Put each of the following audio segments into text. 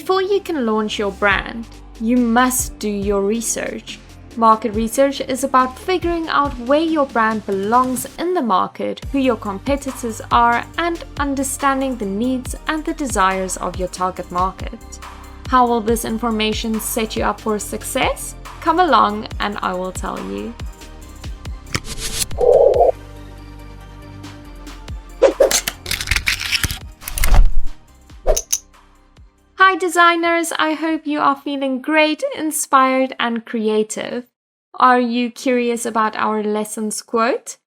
Before you can launch your brand, you must do your research. Market research is about figuring out where your brand belongs in the market, who your competitors are, and understanding the needs and the desires of your target market. How will this information set you up for success? Come along and I will tell you. Hi designers, I hope you are feeling great, inspired and creative. Are you curious about our lesson's quote?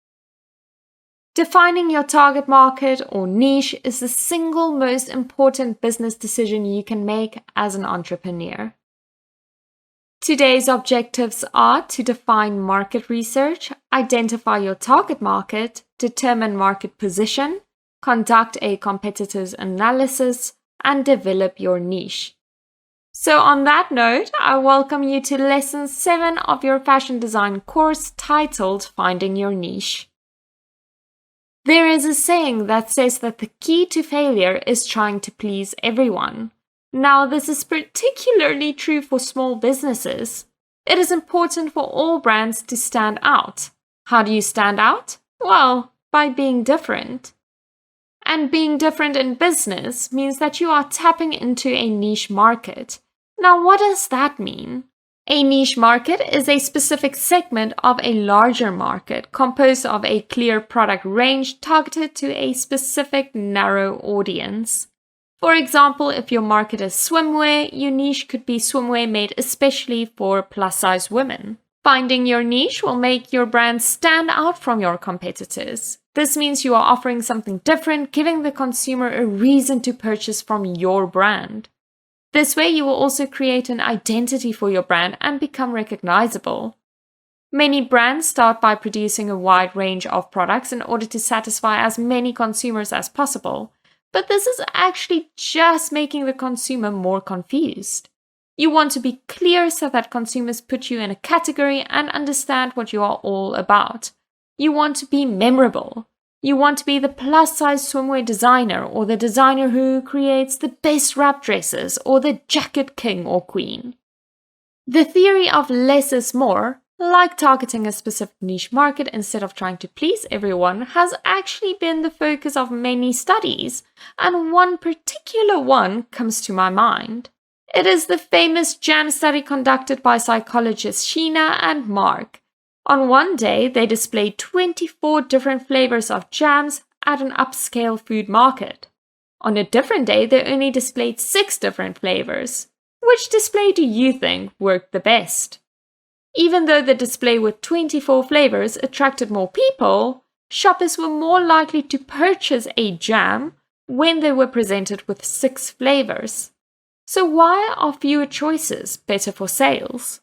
Defining your target market or niche is the single most important business decision you can make as an entrepreneur. Today's objectives are to define market research, identify your target market, determine market position, conduct a competitor's analysis, and develop your niche. So on that note, I welcome you to lesson 7 of your fashion design course titled Finding Your Niche. There is a saying that says that the key to failure is trying to please everyone. Now, this is particularly true for small businesses. It is important for all brands to stand out. How do you stand out? Well, by being different. And being different in business means that you are tapping into a niche market. Now, what does that mean? A niche market is a specific segment of a larger market composed of a clear product range targeted to a specific narrow audience. For example, if your market is swimwear, your niche could be swimwear made especially for plus-size women. Finding your niche will make your brand stand out from your competitors. This means you are offering something different, giving the consumer a reason to purchase from your brand. This way, you will also create an identity for your brand and become recognizable. Many brands start by producing a wide range of products in order to satisfy as many consumers as possible, but this is actually just making the consumer more confused. You want to be clear so that consumers put you in a category and understand what you are all about. You want to be memorable. You want to be the plus-size swimwear designer or the designer who creates the best wrap dresses or the jacket king or queen. The theory of less is more, like targeting a specific niche market instead of trying to please everyone, has actually been the focus of many studies, and one particular one comes to my mind. It is the famous jam study conducted by psychologists Sheena and Mark. On one day, they displayed 24 different flavors of jams at an upscale food market. On a different day, they only displayed 6 different flavors. Which display do you think worked the best? Even though the display with 24 flavors attracted more people, shoppers were more likely to purchase a jam when they were presented with 6 flavors. So why are fewer choices better for sales?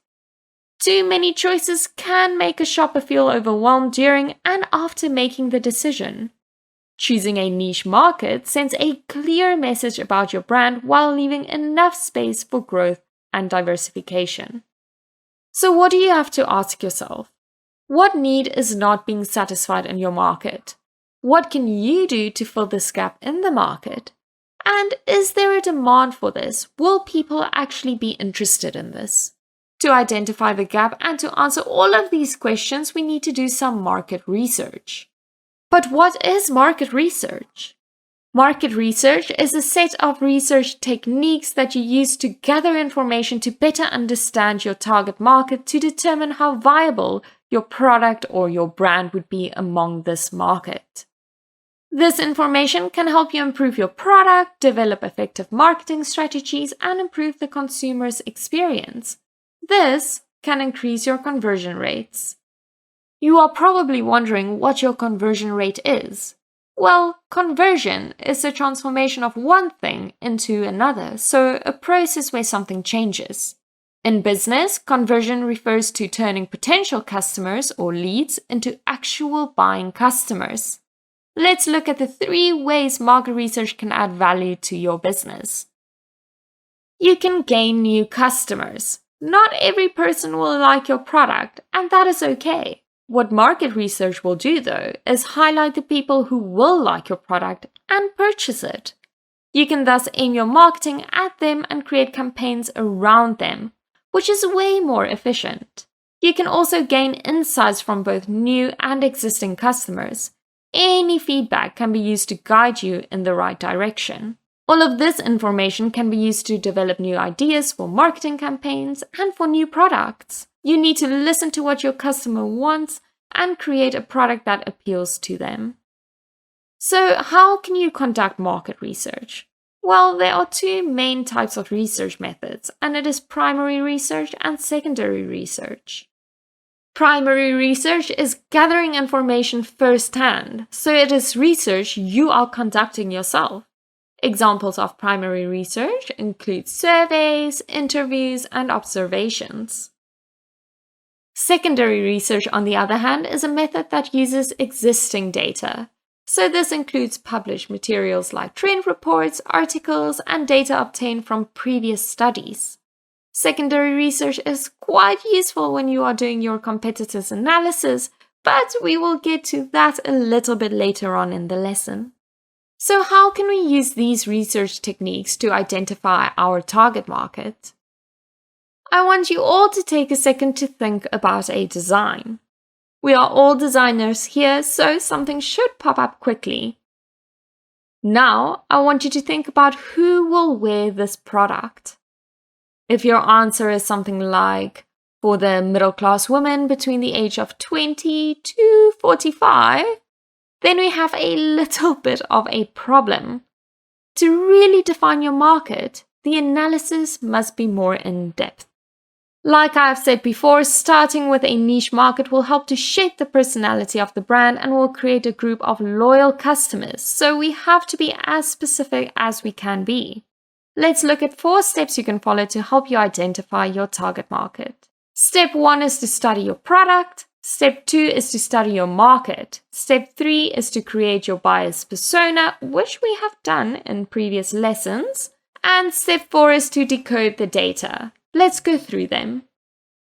Too many choices can make a shopper feel overwhelmed during and after making the decision. Choosing a niche market sends a clear message about your brand while leaving enough space for growth and diversification. So what do you have to ask yourself? What need is not being satisfied in your market? What can you do to fill this gap in the market? And is there a demand for this? Will people actually be interested in this? To identify the gap and to answer all of these questions, we need to do some market research. But what is market research? Market research is a set of research techniques that you use to gather information to better understand your target market to determine how viable your product or your brand would be among this market. This information can help you improve your product, develop effective marketing strategies, and improve the consumer's experience. This can increase your conversion rates. You are probably wondering what your conversion rate is. Well, conversion is the transformation of one thing into another, so a process where something changes. In business, conversion refers to turning potential customers or leads into actual buying customers. Let's look at the 3 ways market research can add value to your business. You can gain new customers. Not every person will like your product, and that is okay. What market research will do, though, is highlight the people who will like your product and purchase it. You can thus aim your marketing at them and create campaigns around them, which is way more efficient. You can also gain insights from both new and existing customers. Any feedback can be used to guide you in the right direction. All of this information can be used to develop new ideas for marketing campaigns and for new products. You need to listen to what your customer wants and create a product that appeals to them. So, how can you conduct market research? Well, there are two main types of research methods, and it is primary research and secondary research. Primary research is gathering information firsthand, so it is research you are conducting yourself. Examples of primary research include surveys, interviews, and observations. Secondary research, on the other hand, is a method that uses existing data. So this includes published materials like trend reports, articles, and data obtained from previous studies. Secondary research is quite useful when you are doing your competitors' analysis, but we will get to that a little bit later on in the lesson. So how can we use these research techniques to identify our target market? I want you all to take a second to think about a design. We are all designers here, so something should pop up quickly. Now, I want you to think about who will wear this product. If your answer is something like, for the middle-class woman between the age of 20 to 45, then we have a little bit of a problem. To really define your market, the analysis must be more in-depth. Like I've said before, starting with a niche market will help to shape the personality of the brand and will create a group of loyal customers, so we have to be as specific as we can be. Let's look at 4 steps you can follow to help you identify your target market. Step 1 is to study your product. Step 2 is to study your market. Step 3 is to create your buyer's persona, which we have done in previous lessons. And step 4 is to decode the data. Let's go through them.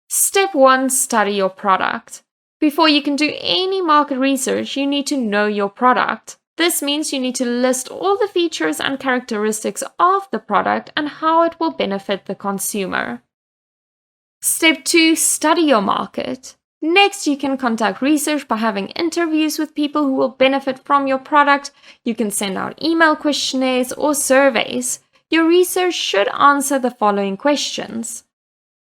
Step 1, study your product. Before you can do any market research, you need to know your product. This means you need to list all the features and characteristics of the product and how it will benefit the consumer. Step 2, study your market. Next, you can conduct research by having interviews with people who will benefit from your product. You can send out email questionnaires or surveys. Your research should answer the following questions: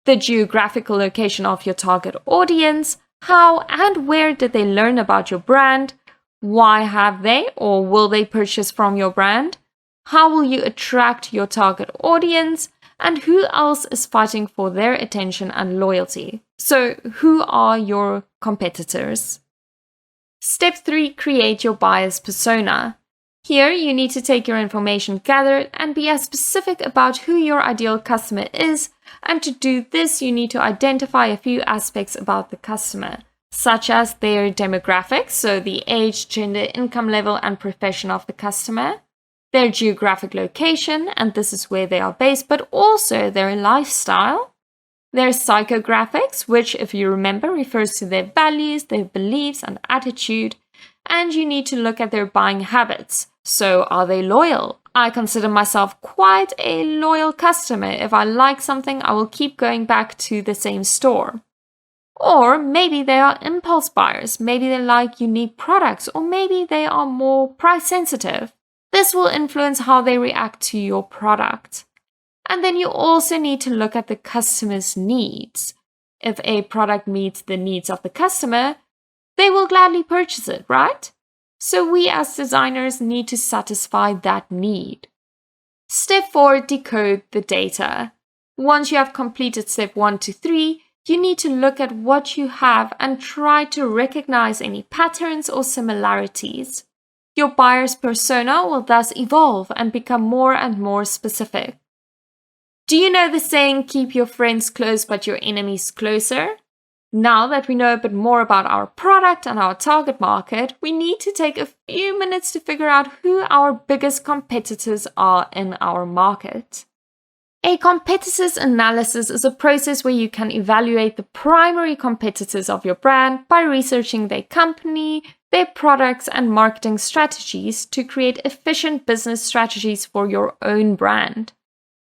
the geographical location of your target audience, how and where did they learn about your brand, why have they or will they purchase from your brand, how will you attract your target audience, and who else is fighting for their attention and loyalty. So, who are your competitors? Step 3, create your buyer's persona. Here, you need to take your information gathered and be as specific about who your ideal customer is, and to do this, you need to identify a few aspects about the customer, such as their demographics, so the age, gender, income level, and profession of the customer, their geographic location, and this is where they are based, but also their lifestyle, their psychographics, which, if you remember, refers to their values, their beliefs, and attitude, and you need to look at their buying habits. So, are they loyal? I consider myself quite a loyal customer. If I like something, I will keep going back to the same store. Or maybe they are impulse buyers. Maybe they like unique products, or maybe they are more price sensitive. This will influence how they react to your product. And then you also need to look at the customer's needs. If a product meets the needs of the customer, they will gladly purchase it, right? So we as designers need to satisfy that need. Step 4, decode the data. Once you have completed step 1 to 3, you need to look at what you have and try to recognize any patterns or similarities. Your buyer's persona will thus evolve and become more and more specific. Do you know the saying, keep your friends close but your enemies closer? Now that we know a bit more about our product and our target market, we need to take a few minutes to figure out who our biggest competitors are in our market. A competitors analysis is a process where you can evaluate the primary competitors of your brand by researching their company, their products and marketing strategies to create efficient business strategies for your own brand.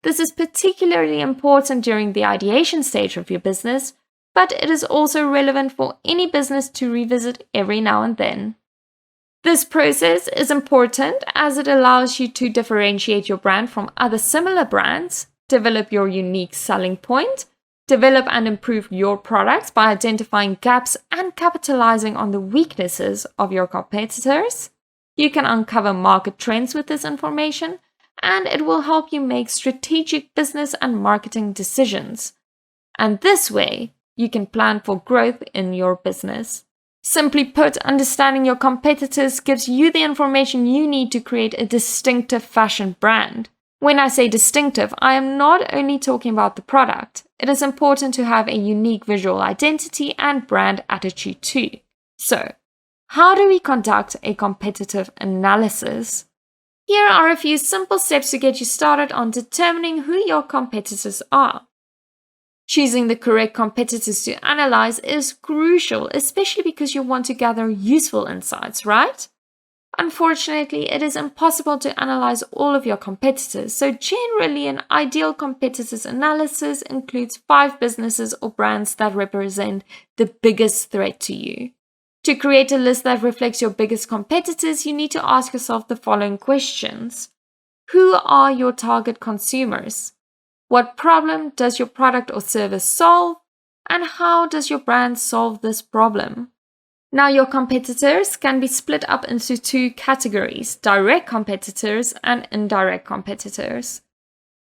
This is particularly important during the ideation stage of your business, but it is also relevant for any business to revisit every now and then. This process is important as it allows you to differentiate your brand from other similar brands, develop your unique selling point, develop and improve your products by identifying gaps and capitalizing on the weaknesses of your competitors. You can uncover market trends with this information, and it will help you make strategic business and marketing decisions. And this way, you can plan for growth in your business. Simply put, understanding your competitors gives you the information you need to create a distinctive fashion brand. When I say distinctive, I am not only talking about the product. It is important to have a unique visual identity and brand attitude too. So, how do we conduct a competitive analysis? Here are a few simple steps to get you started on determining who your competitors are. Choosing the correct competitors to analyze is crucial, especially because you want to gather useful insights, right? Unfortunately, it is impossible to analyze all of your competitors, so generally an ideal competitors analysis includes 5 businesses or brands that represent the biggest threat to you. To create a list that reflects your biggest competitors, you need to ask yourself the following questions. Who are your target consumers? What problem does your product or service solve? And how does your brand solve this problem? Now, your competitors can be split up into 2 categories, direct competitors and indirect competitors.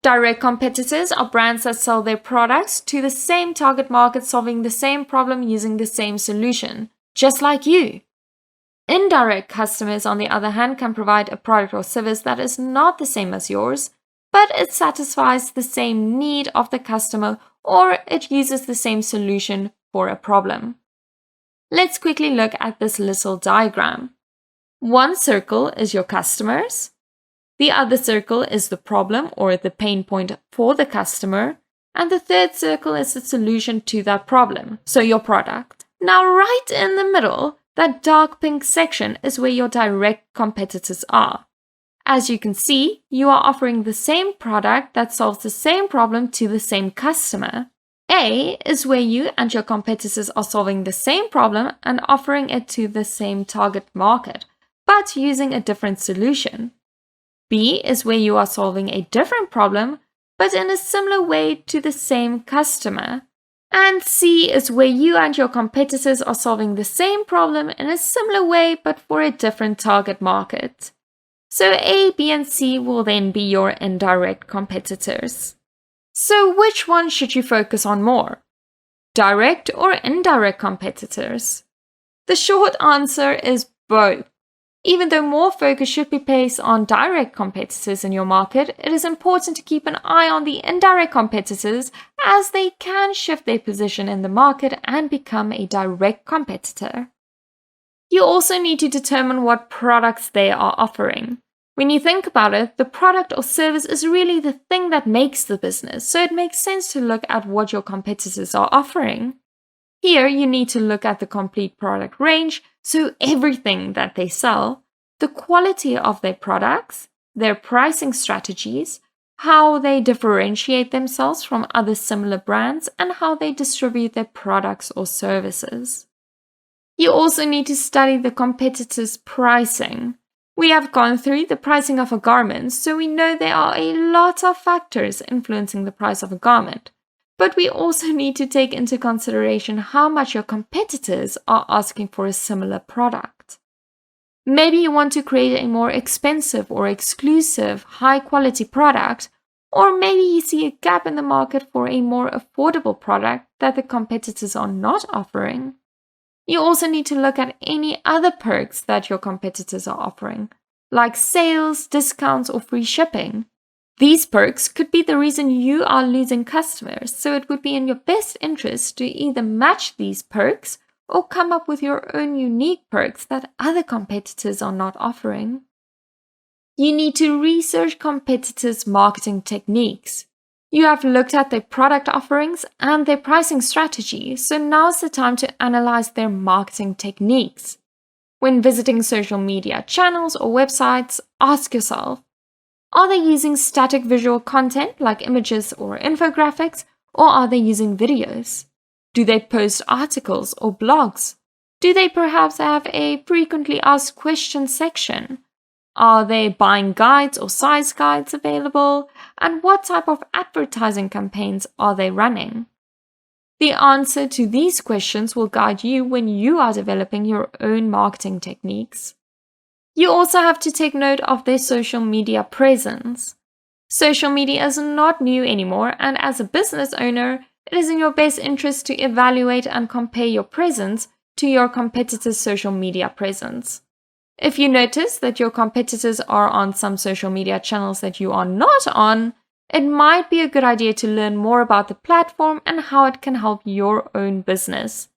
Direct competitors are brands that sell their products to the same target market, solving the same problem using the same solution, just like you. Indirect customers, on the other hand, can provide a product or service that is not the same as yours, but it satisfies the same need of the customer or it uses the same solution for a problem. Let's quickly look at this little diagram. One circle is your customers. The other circle is the problem or the pain point for the customer. And the third circle is the solution to that problem, so your product. Now, right in the middle, that dark pink section is where your direct competitors are. As you can see, you are offering the same product that solves the same problem to the same customer. A is where you and your competitors are solving the same problem and offering it to the same target market, but using a different solution. B is where you are solving a different problem, but in a similar way to the same customer. And C is where you and your competitors are solving the same problem in a similar way, but for a different target market. So A, B, and C will then be your indirect competitors. So which one should you focus on more? Direct or indirect competitors? The short answer is both. Even though more focus should be placed on direct competitors in your market, it is important to keep an eye on the indirect competitors as they can shift their position in the market and become a direct competitor. You also need to determine what products they are offering. When you think about it, the product or service is really the thing that makes the business, so it makes sense to look at what your competitors are offering. Here, you need to look at the complete product range, so everything that they sell, the quality of their products, their pricing strategies, how they differentiate themselves from other similar brands, and how they distribute their products or services. You also need to study the competitors' pricing. We have gone through the pricing of a garment, so we know there are a lot of factors influencing the price of a garment. But we also need to take into consideration how much your competitors are asking for a similar product. Maybe you want to create a more expensive or exclusive, high-quality product, or maybe you see a gap in the market for a more affordable product that the competitors are not offering. You also need to look at any other perks that your competitors are offering, like sales, discounts, or free shipping. These perks could be the reason you are losing customers, so it would be in your best interest to either match these perks or come up with your own unique perks that other competitors are not offering. You need to research competitors' marketing techniques. You have looked at their product offerings and their pricing strategy, so now's the time to analyze their marketing techniques. When visiting social media channels or websites, ask yourself, are they using static visual content like images or infographics, or are they using videos? Do they post articles or blogs? Do they perhaps have a frequently asked questions section? Are they buying guides or size guides available? And what type of advertising campaigns are they running? The answer to these questions will guide you when you are developing your own marketing techniques. You also have to take note of their social media presence. Social media is not new anymore, and as a business owner, it is in your best interest to evaluate and compare your presence to your competitors' social media presence. If you notice that your competitors are on some social media channels that you are not on, it might be a good idea to learn more about the platform and how it can help your own business.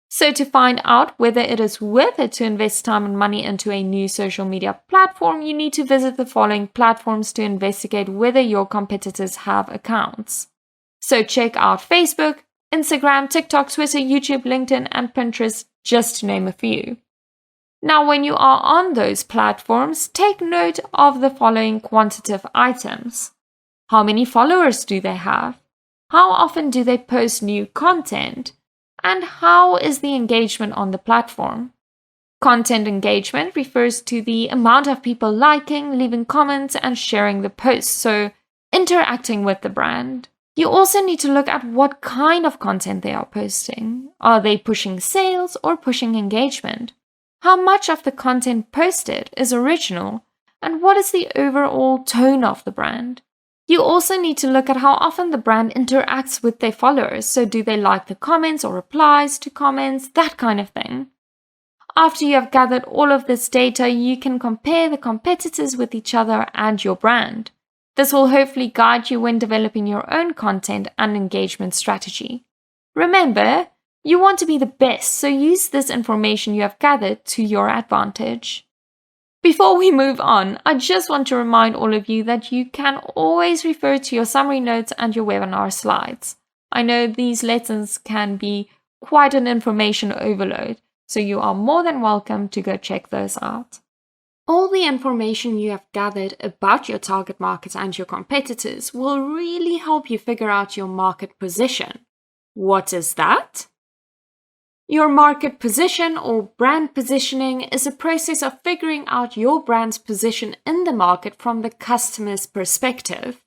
So to find out whether it is worth it to invest time and money into a new social media platform, you need to visit the following platforms to investigate whether your competitors have accounts. So check out Facebook, Instagram, TikTok, Twitter, YouTube, LinkedIn, and Pinterest, just to name a few. Now, when you are on those platforms, take note of the following quantitative items. How many followers do they have? How often do they post new content? And how is the engagement on the platform? Content engagement refers to the amount of people liking, leaving comments, and sharing the post, so interacting with the brand. You also need to look at what kind of content they are posting. Are they pushing sales or pushing engagement? How much of the content posted is original? And what is the overall tone of the brand? You also need to look at how often the brand interacts with their followers. So do they like the comments or replies to comments, that kind of thing. After you have gathered all of this data, you can compare the competitors with each other and your brand. This will hopefully guide you when developing your own content and engagement strategy. Remember, you want to be the best, so use this information you have gathered to your advantage. Before we move on, I just want to remind all of you that you can always refer to your summary notes and your webinar slides. I know these lessons can be quite an information overload, so you are more than welcome to go check those out. All the information you have gathered about your target market and your competitors will really help you figure out your market position. What is that? Your market position or brand positioning is a process of figuring out your brand's position in the market from the customer's perspective.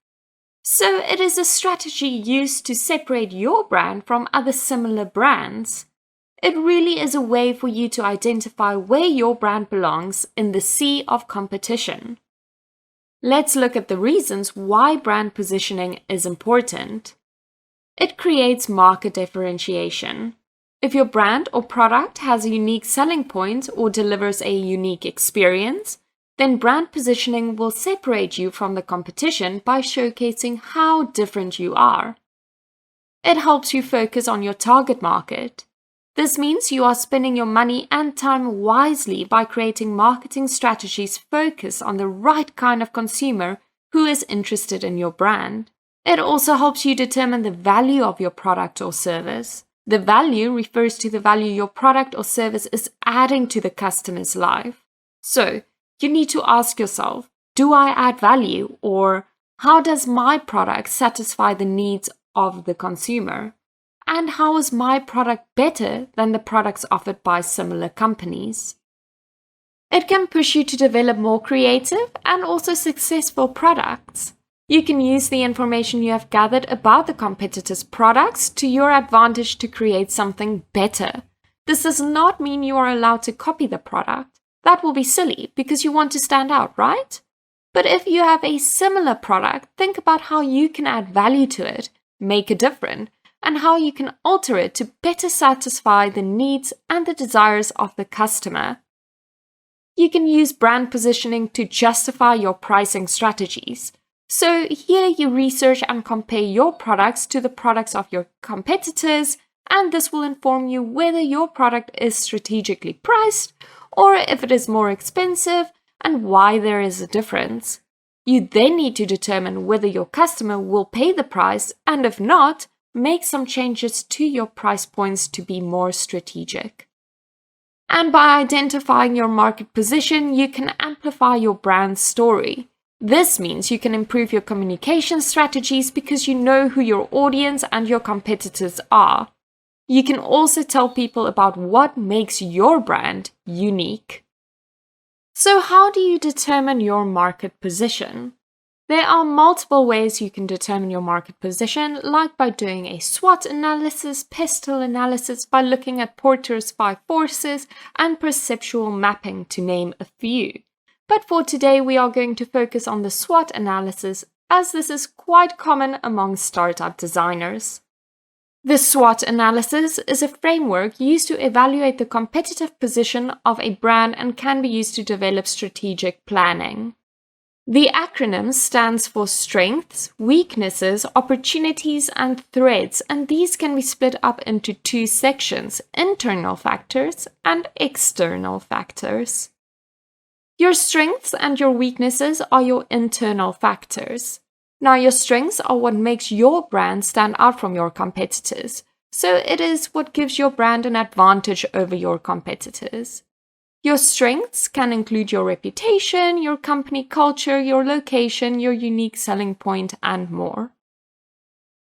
So it is a strategy used to separate your brand from other similar brands. It really is a way for you to identify where your brand belongs in the sea of competition. Let's look at the reasons why brand positioning is important. It creates market differentiation. If your brand or product has a unique selling point or delivers a unique experience, then brand positioning will separate you from the competition by showcasing how different you are. It helps you focus on your target market. This means you are spending your money and time wisely by creating marketing strategies focused on the right kind of consumer who is interested in your brand. It also helps you determine the value of your product or service. The value refers to the value your product or service is adding to the customer's life. So, you need to ask yourself, do I add value, or how does my product satisfy the needs of the consumer? And how is my product better than the products offered by similar companies? It can push you to develop more creative and also successful products. You can use the information you have gathered about the competitors' products to your advantage to create something better. This does not mean you are allowed to copy the product. That will be silly because you want to stand out, right? But if you have a similar product, think about how you can add value to it, make it different, and how you can alter it to better satisfy the needs and the desires of the customer. You can use brand positioning to justify your pricing strategies. So here you research and compare your products to the products of your competitors, and this will inform you whether your product is strategically priced or if it is more expensive and why there is a difference. You then need to determine whether your customer will pay the price, and if not, make some changes to your price points to be more strategic. And by identifying your market position, you can amplify your brand story. This means you can improve your communication strategies because you know who your audience and your competitors are. You can also tell people about what makes your brand unique. So how do you determine your market position? There are multiple ways you can determine your market position, like by doing a SWOT analysis, pestle analysis, by looking at Porter's 5 forces, and perceptual mapping, to name a few. But for today, we are going to focus on the SWOT analysis, as this is quite common among startup designers. The SWOT analysis is a framework used to evaluate the competitive position of a brand and can be used to develop strategic planning. The acronym stands for strengths, weaknesses, opportunities, and threats, and these can be split up into 2 sections, internal factors and external factors. Your strengths and your weaknesses are your internal factors. Now, your strengths are what makes your brand stand out from your competitors, so it is what gives your brand an advantage over your competitors. Your strengths can include your reputation, your company culture, your location, your unique selling point, and more.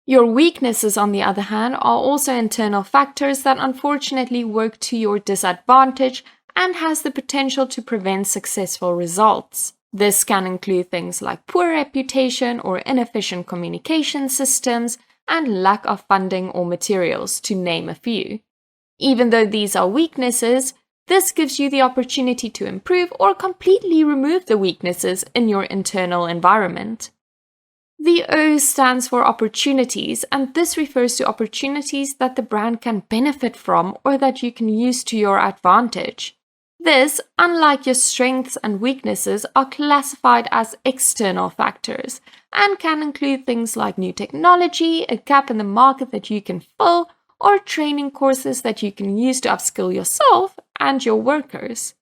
Your weaknesses, on the other hand, are also internal factors that unfortunately work to your disadvantage and has the potential to prevent successful results. This can include things like poor reputation or inefficient communication systems and lack of funding or materials, to name a few. Even though these are weaknesses, this gives you the opportunity to improve or completely remove the weaknesses in your internal environment. The O stands for opportunities, and this refers to opportunities that the brand can benefit from or that you can use to your advantage. This, unlike your strengths and weaknesses, are classified as external factors and can include things like new technology, a gap in the market that you can fill, or training courses that you can use to upskill yourself and your workers.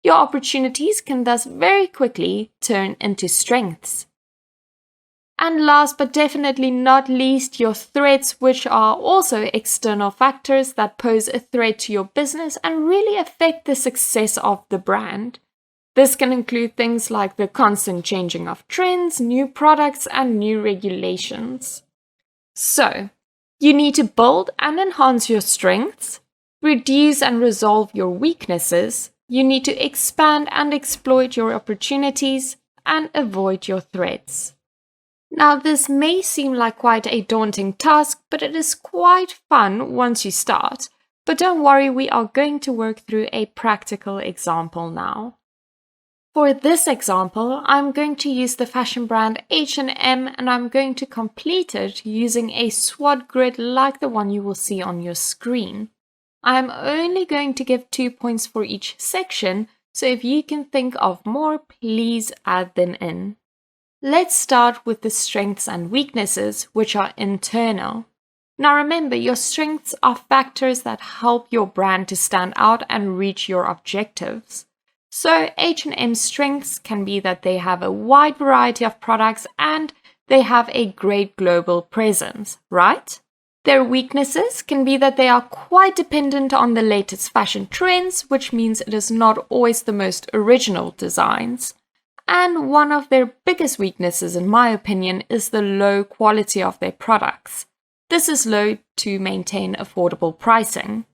Your opportunities can thus very quickly turn into strengths. And last but definitely not least, your threats, which are also external factors that pose a threat to your business and really affect the success of the brand. This can include things like the constant changing of trends, new products, and new regulations. So, you need to build and enhance your strengths, reduce and resolve your weaknesses, you need to expand and exploit your opportunities, and avoid your threats. Now, this may seem like quite a daunting task, but it is quite fun once you start. But don't worry, we are going to work through a practical example now. For this example, I'm going to use the fashion brand H&M, and I'm going to complete it using a SWOT grid like the one you will see on your screen. I'm only going to give 2 points for each section, so if you can think of more, please add them in. Let's start with the strengths and weaknesses, which are internal. Now remember, your strengths are factors that help your brand to stand out and reach your objectives. So H&M's strengths can be that they have a wide variety of products and they have a great global presence, right? Their weaknesses can be that they are quite dependent on the latest fashion trends, which means it is not always the most original designs. And one of their biggest weaknesses, in my opinion, is the low quality of their products. This is low to maintain affordable pricing.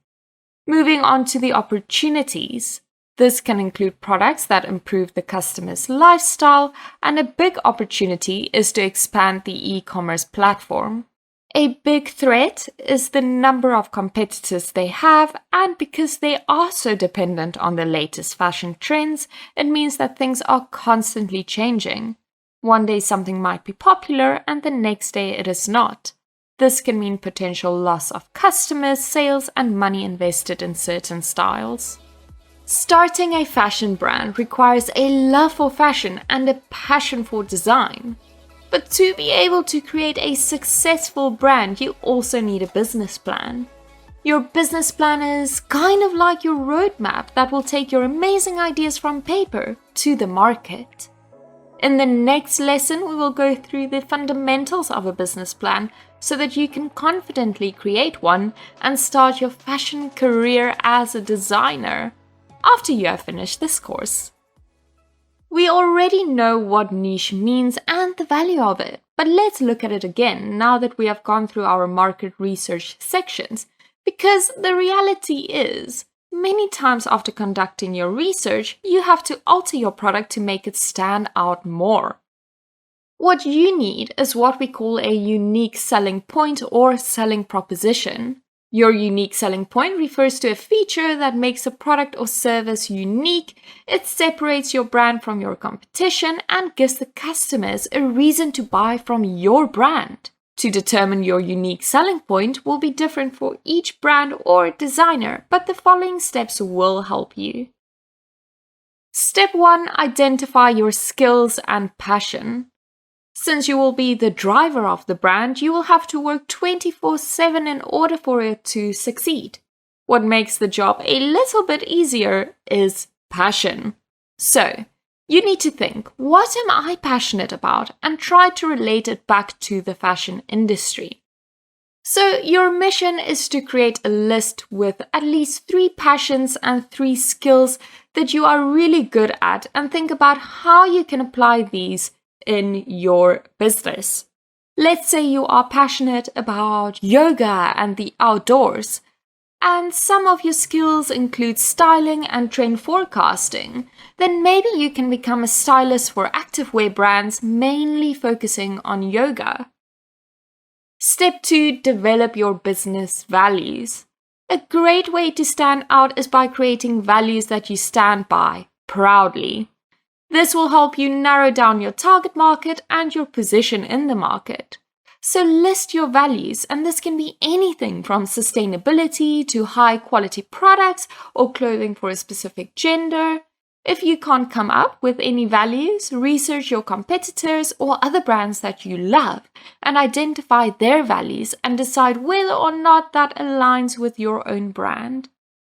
Moving on to the opportunities. This can include products that improve the customer's lifestyle, and a big opportunity is to expand the e-commerce platform. A big threat is the number of competitors they have, and because they are so dependent on the latest fashion trends, it means that things are constantly changing. One day something might be popular and the next day it is not. This can mean potential loss of customers, sales, and money invested in certain styles. Starting a fashion brand requires a love for fashion and a passion for design. But to be able to create a successful brand, you also need a business plan. Your business plan is kind of like your roadmap that will take your amazing ideas from paper to the market. In the next lesson, we will go through the fundamentals of a business plan so that you can confidently create one and start your fashion career as a designer. after you have finished this course. We already know what niche means and the value of it, but let's look at it again now that we have gone through our market research sections, because the reality is, many times after conducting your research, you have to alter your product to make it stand out more. What you need is what we call a unique selling point or selling proposition. Your unique selling point refers to a feature that makes a product or service unique. It separates your brand from your competition and gives the customers a reason to buy from your brand. To determine your unique selling point will be different for each brand or designer, but the following steps will help you. Step 1. Identify your skills and passion. Since you will be the driver of the brand, you will have to work 24/7 in order for it to succeed. What makes the job a little bit easier is passion. So, you need to think, what am I passionate about? And try to relate it back to the fashion industry. So, your mission is to create a list with at least 3 passions and 3 skills that you are really good at, and think about how you can apply these in your business. Let's say you are passionate about yoga and the outdoors, and some of your skills include styling and trend forecasting. Then maybe you can become a stylist for activewear brands, mainly focusing on yoga. Step 2. Develop your business values. A great way to stand out is by creating values that you stand by proudly. This will help you narrow down your target market and your position in the market. So list your values, and this can be anything from sustainability to high-quality products or clothing for a specific gender. If you can't come up with any values, research your competitors or other brands that you love and identify their values and decide whether or not that aligns with your own brand.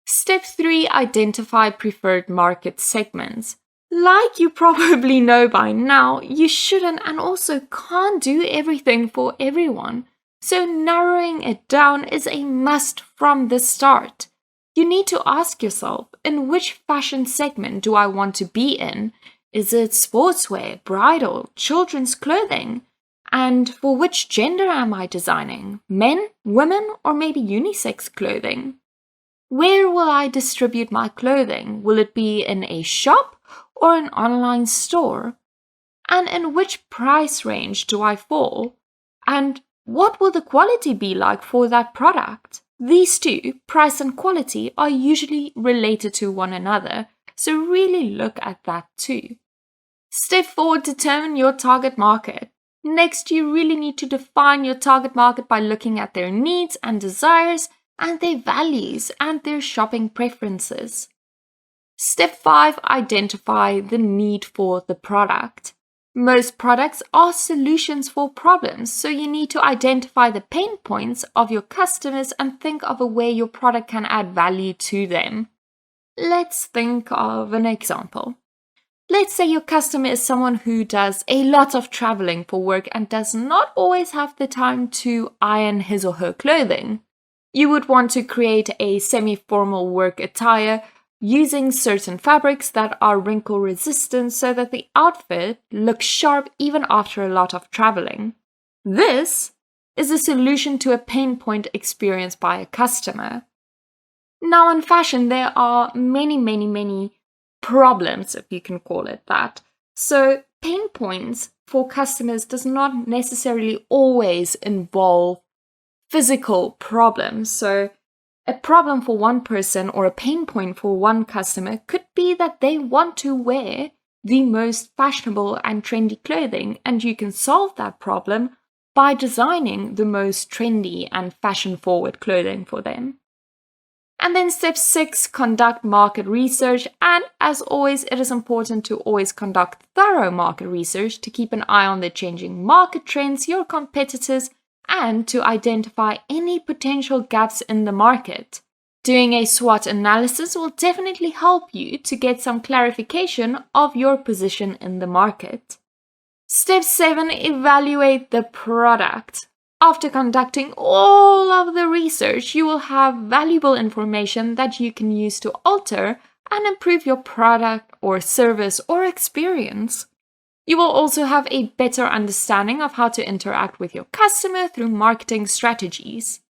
Step 3. Identify preferred market segments. Like you probably know by now, you shouldn't and also can't do everything for everyone. So narrowing it down is a must from the start. You need to ask yourself, in which fashion segment do I want to be in? Is it sportswear, bridal, children's clothing? And for which gender am I designing? Men, women, or maybe unisex clothing? Where will I distribute my clothing? Will it be in a shop or an online store? And in which price range do I fall? And what will the quality be like for that product? These two, price and quality, are usually related to one another, so really look at that too. Step 4. Determine your target market. Next, you really need to define your target market by looking at their needs and desires and their values and their shopping preferences. Step 5. Identify the need for the product. Most products are solutions for problems, so you need to identify the pain points of your customers and think of a way your product can add value to them. Let's think of an example. Let's say your customer is someone who does a lot of traveling for work and does not always have the time to iron his or her clothing. You would want to create a semi-formal work attire using certain fabrics that are wrinkle resistant so that the outfit looks sharp even after a lot of traveling. This is a solution to a pain point experienced by a customer. Now in fashion, there are many problems, if you can call it that. So pain points for customers does not necessarily always involve physical problems. So a problem for one person or a pain point for one customer could be that they want to wear the most fashionable and trendy clothing, and you can solve that problem by designing the most trendy and fashion-forward clothing for them. And then step 6, conduct market research. And as always, it is important to always conduct thorough market research to keep an eye on the changing market trends, your competitors, and to identify any potential gaps in the market. Doing a SWOT analysis will definitely help you to get some clarification of your position in the market. Step 7, evaluate the product. After conducting all of the research, you will have valuable information that you can use to alter and improve your product or service or experience. You will also have a better understanding of how to interact with your customer through marketing strategies.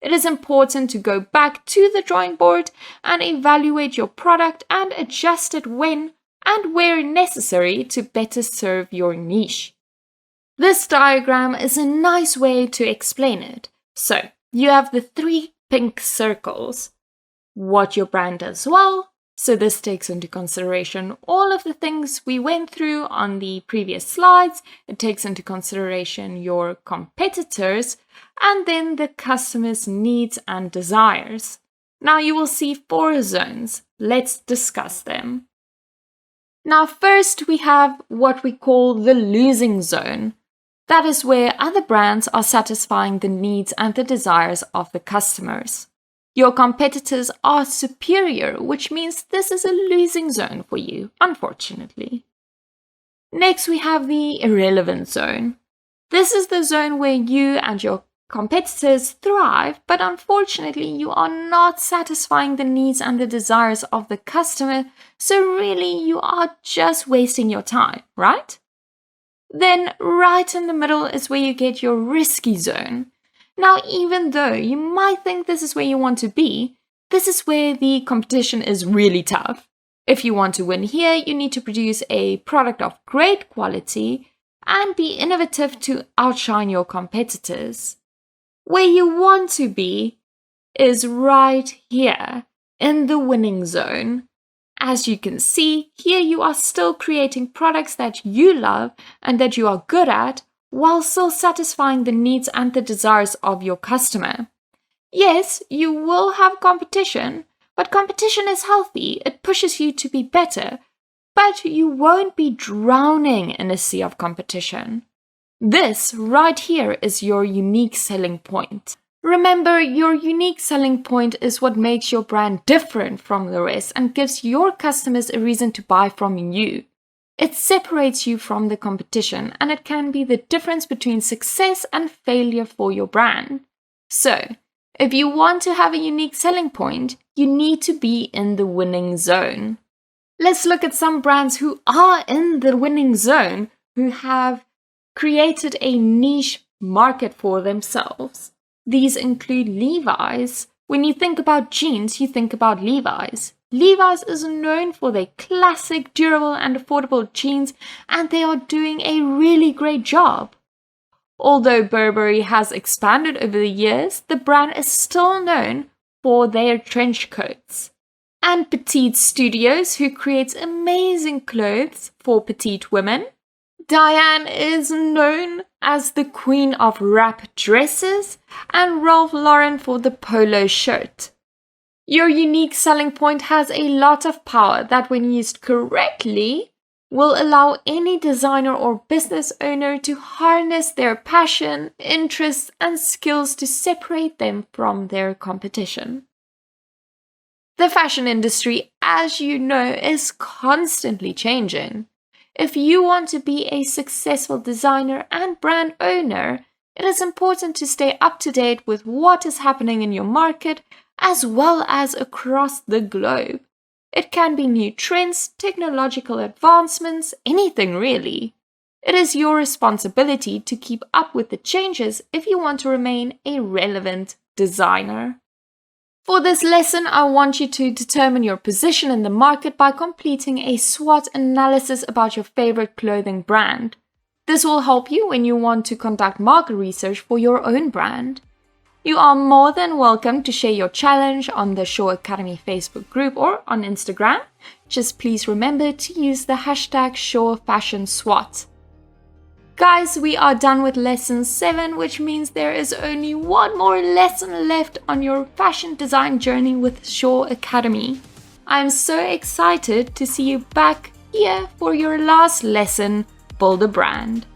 It is important to go back to the drawing board and evaluate your product and adjust it when and where necessary to better serve your niche. This diagram is a nice way to explain it. So, you have the 3 pink circles. What your brand does well. So this takes into consideration all of the things we went through on the previous slides. It takes into consideration your competitors and then the customer's needs and desires. Now you will see 4 zones. Let's discuss them. Now first we have what we call the losing zone. That is where other brands are satisfying the needs and the desires of the customers. Your competitors are superior, which means this is a losing zone for you, unfortunately. Next, we have the irrelevant zone. This is the zone where you and your competitors thrive, but unfortunately, you are not satisfying the needs and the desires of the customer, so really, you are just wasting your time, right? Then, right in the middle is where you get your risky zone. Now, even though you might think this is where you want to be, this is where the competition is really tough. If you want to win here, you need to produce a product of great quality and be innovative to outshine your competitors. Where you want to be is right here in the winning zone. As you can see, here you are still creating products that you love and that you are good at, while still satisfying the needs and the desires of your customer. Yes, you will have competition, but competition is healthy. It pushes you to be better, but you won't be drowning in a sea of competition. This right here is your unique selling point. Remember, your unique selling point is what makes your brand different from the rest and gives your customers a reason to buy from you. It separates you from the competition, and it can be the difference between success and failure for your brand. So, if you want to have a unique selling point, you need to be in the winning zone. Let's look at some brands who are in the winning zone, who have created a niche market for themselves. These include Levi's. When you think about jeans, you think about Levi's. Levi's is known for their classic, durable and affordable jeans, and they are doing a really great job. Although Burberry has expanded over the years, the brand is still known for their trench coats. And Petite Studios, who creates amazing clothes for petite women. Diane is known as the queen of wrap dresses, and Ralph Lauren for the polo shirt. Your unique selling point has a lot of power that, when used correctly, will allow any designer or business owner to harness their passion, interests, and skills to separate them from their competition. The fashion industry, as you know, is constantly changing. If you want to be a successful designer and brand owner, it is important to stay up to date with what is happening in your market as well as across the globe. It can be new trends, technological advancements, anything really. It is your responsibility to keep up with the changes if you want to remain a relevant designer. For this lesson, I want you to determine your position in the market by completing a SWOT analysis about your favorite clothing brand. This will help you when you want to conduct market research for your own brand. You are more than welcome to share your challenge on the Shaw Academy Facebook group or on Instagram. Just please remember to use the hashtag ShawFashionSWOT. Guys, we are done with lesson 7, which means there is only one more lesson left on your fashion design journey with Shaw Academy. I'm so excited to see you back here for your last lesson, Build a Brand.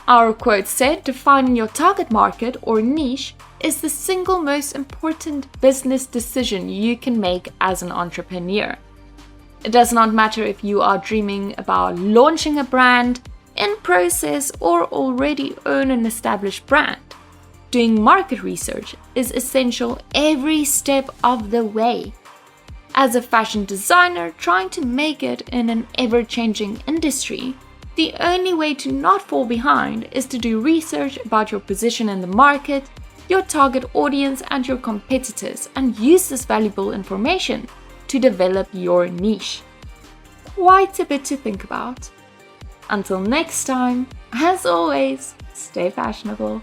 Our quote said, defining your target market or niche is the single most important business decision you can make as an entrepreneur. It does not matter if you are dreaming about launching a brand, in process, or already own an established brand. Doing market research is essential every step of the way. As a fashion designer trying to make it in an ever-changing industry, the only way to not fall behind is to do research about your position in the market, your target audience, and your competitors, and use this valuable information to develop your niche. Quite a bit to think about. Until next time, as always, stay fashionable.